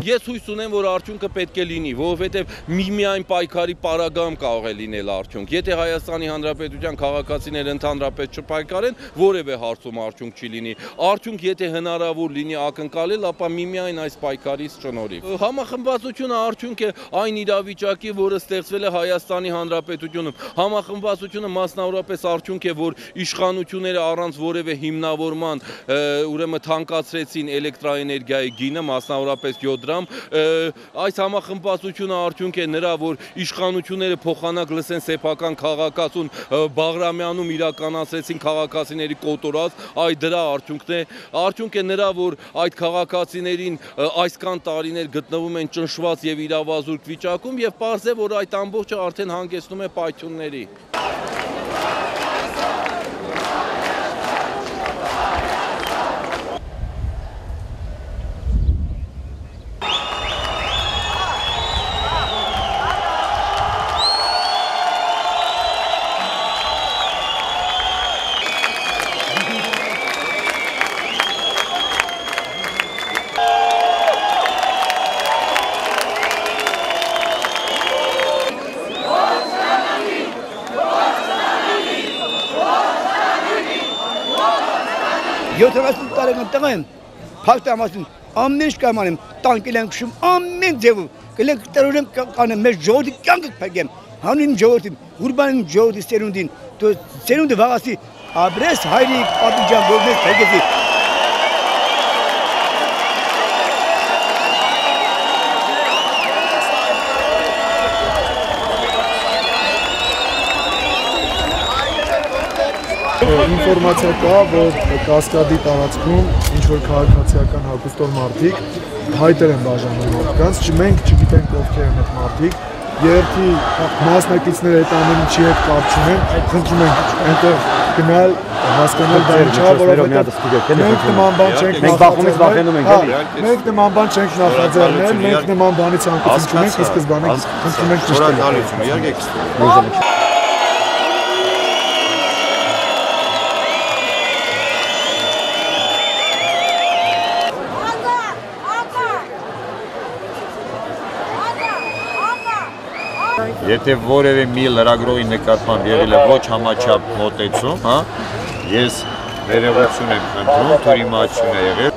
Ես հույս ունեմ, որ արդյունքը պետք է լինի, որովհետև միմիայն պայքարի պարագայում կարող է լինել արդյունք։ Եթե Հայաստանի Հանրապետության քաղաքացիները ընդհանրապես չպայքարեն, որևէ հարցում արդյունք չի լինի։ Արդյունք եթե հնարավոր լինի ակնկալել, ապա միմիայն այս պայքարից շնորհիվ։ Համախմբվածությունը արդյունք է այն իրավիճակի, որը ստեղծվել է Հայաստանի Հանրապետությունում։ Համախմբվածությունը մասնավորապես արդյունք է, որ իշխանությունները առանց որևէ հիմնավորման ուրեմն թանկացրեցին էլեկտրաէներգիայի գինը, մասնավորապես 7 դրամ։ Այս համախմբվածությունը արդյունք է նրա, որ իշխանությունները փոխանակ լսեն սեփական քաղաքացուն Բաղրամյանում իրականացրեցին քաղաքացիների կոտորած, այ դրա արդյունքն է։ Արդյունք է նրա, որ այդ քաղաքացիներին այսքան տարիներ գտնվում են ճնշված եւ իրավազուրկ վիճակում եւ պարզ է, որ այդ ամբողջը արդեն հանգեցնում է պայթյունների։ Յոթանասուն տարեկան տղա եմ, փակ տամասում, ամեն ինչ կամ անեմ, տանկել եմ քշում, ամեն ձևով, կլենք տրորեմ կանեմ, մեր ժողովրդի կյանքը կփակեմ, հանուն ժողովրդին, ուրբանին ժողովրդի սերունդին, սերունդը վաղասի, ապրես հայրիկ, պատիջան, որ մեզ փակեցի։ Ինֆորմացիա կա, որ Կասկադի տարածքում ինչ-որ քաղաքացիական հագուստով մարդիկ հայտեր են բաժանում մարդկանց, մենք չգիտենք ովքեր են այդ մարդիկ, երթի մասնակիցները այդ ամեն ինչի հետ կապ չունեն, խնդրում ենք այնտեղ գնալ, հասկանալ դա ինչ է, որովհետև մենք նման բան չենք նախաձեռնել, մենք նման բան չենք նախաձեռնել, մենք նման բանի ցանկություն չունենք, ի սկզբանե խնդրում ենք ճշտել։ Եթե որևէ մի լրագրողի նկատմամբ եղել է ոչ համաչափ մոտեցում, ես ներողություն եմ խնդրում, թուրիմացություն է եղել,